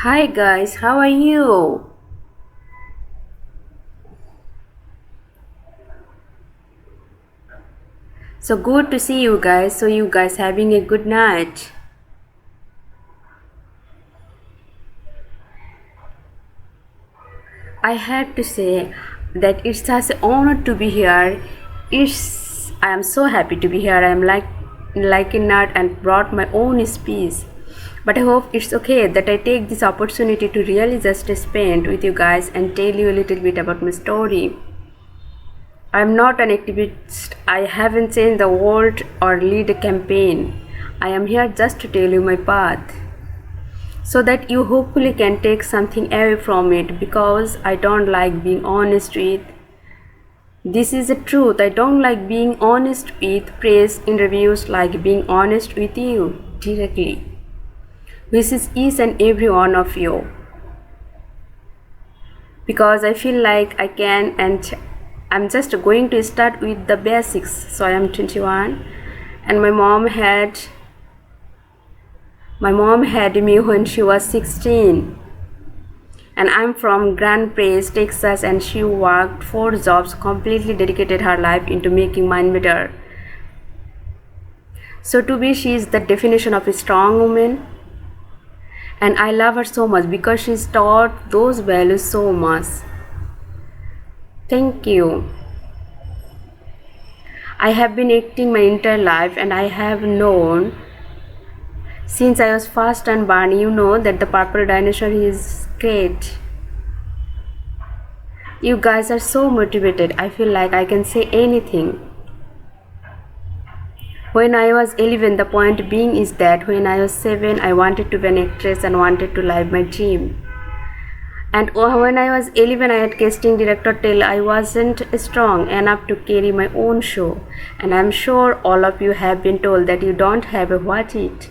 Hi guys, how are you? So good to see you guys. So you guys having a good night. I have to say that it's such an honor to be here. I am so happy to be here. I am like a nut and brought my own speech. But I hope it's okay that I take this opportunity to really just spend with you guys and tell you a little bit about my story. I'm not an activist. I haven't changed the world or lead a campaign. I am here just to tell you my path so that you hopefully can take something away from it because I don't like being honest with. This is the truth. I don't like being honest with press interviews like being honest with you directly. This is each and every one of you because I feel like I can and I'm just going to start with the basics. So I am 21 and my mom had me when she was 16 and I'm from Grand Prairie, Texas, and she worked 4 jobs, completely dedicated her life into making mine better. So to me she is the definition of a strong woman and I love her so much because she's taught those values so much. Thank you. I have been acting my entire life and I have known since I was first and born, you know that the purple dinosaur is great. You guys are so motivated. I feel like I can say anything. When I was 11, the point being is that when I was 7, I wanted to be an actress and wanted to live my dream. And when I was 11, I had casting director tell I wasn't strong enough to carry my own show. And I'm sure all of you have been told that you don't have a what it.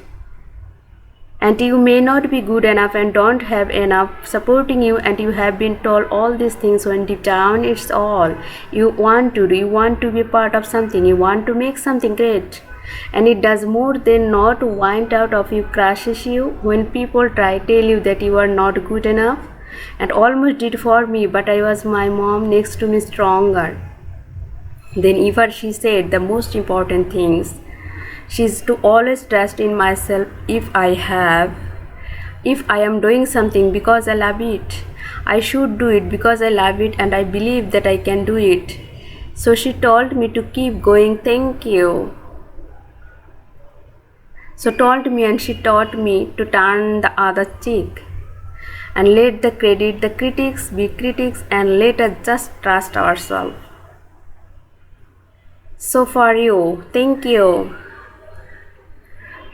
And you may not be good enough and don't have enough supporting you, and you have been told all these things when deep down it's all you want to do. You want to be part of something, you want to make something great, and it does more than not want out of you, crushes you when people tell you that you are not good enough, and almost did for me, but I was my mom next to me stronger than ever. She said the most important things. She's to always trust in myself. If I am doing something because I love it, I should do it because I love it and I believe that I can do it. So she told me to keep going. Thank you. So told me and she taught me to turn the other cheek and let the critics be critics and let us just trust ourselves. So for you, thank you.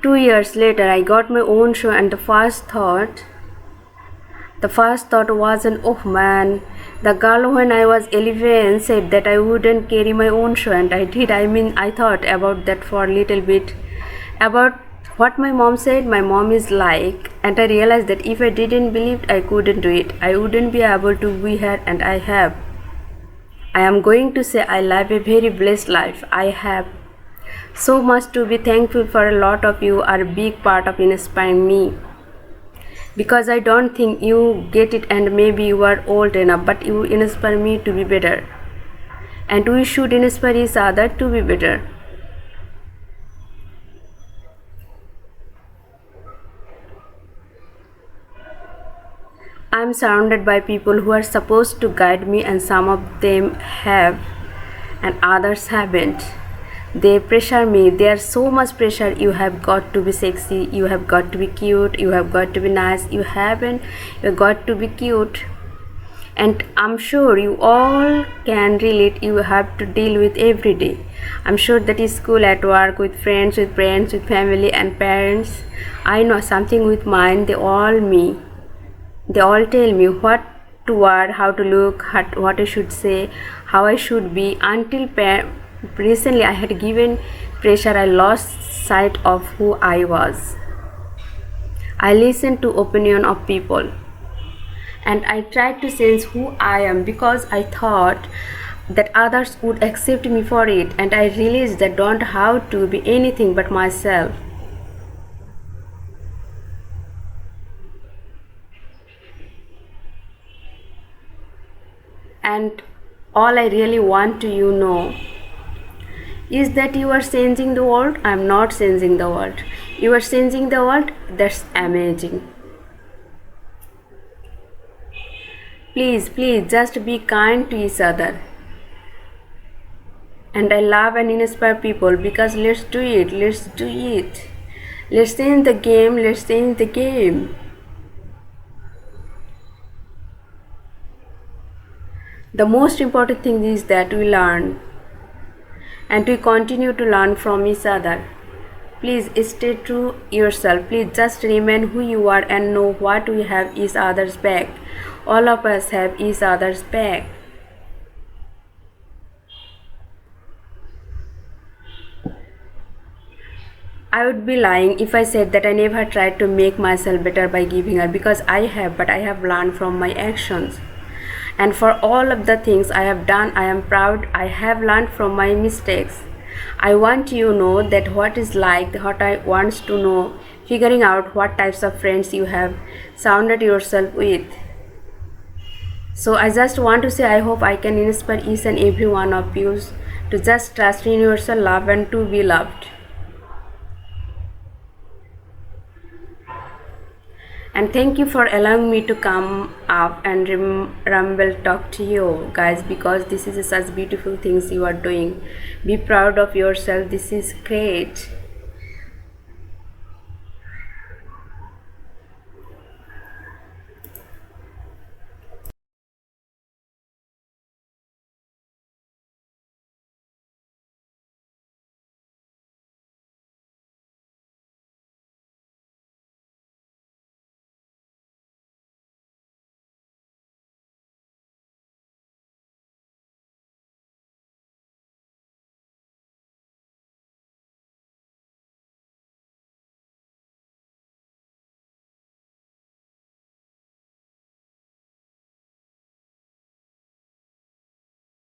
2 years later, I got my own show, and the first thought wasn't, oh man, the girl when I was 11 said that I wouldn't carry my own show, and I did. I thought about that for a little bit, about what my mom said my mom is like, and I realized that if I didn't believe I couldn't do it, I wouldn't be able to be here, and I have. I am going to say I live a very blessed life. I have so much to be thankful for. A lot of you are a big part of inspiring me because I don't think you get it, and maybe you are old enough, but you inspire me to be better, and we should inspire each other to be better. I'm surrounded by people who are supposed to guide me, and some of them have and others haven't. They pressure me. There's so much pressure. You have got to be sexy, you have got to be cute, you have got to be nice, you've got to be cute. And I'm sure you all can relate. You have to deal with every day. I'm sure that is school, at work, with friends, with family and parents. I know something with mine. They all tell me what to wear, how to look, what I should say, how I should be. Until recently I had given pressure, I lost sight of who I was. I listened to opinion of people and I tried to sense who I am because I thought that others would accept me for it, and I realized that I don't have to be anything but myself. And all I really want to you know is that you are changing the world. I'm not changing the world. You are changing the world. That's amazing. Please, please, just be kind to each other. And I love and inspire people because let's do it. Let's do it. Let's change the game. Let's change the game. The most important thing is that we learn and we continue to learn from each other. Please stay true yourself. Please just remain who you are and know what we have each other's back. All of us have each other's back. I would be lying if I said that I never tried to make myself better by giving up, because I have, but I have learned from my actions. And for all of the things I have done, I am proud. I have learned from my mistakes. I want you to know that what is like, what I want to know, figuring out what types of friends you have surrounded yourself with. So I just want to say I hope I can inspire each and every one of you to just trust in yourself, love and to be loved. And thank you for allowing me to come up and rumble talk to you guys, because this is such beautiful things you are doing. Be proud of yourself. This is great.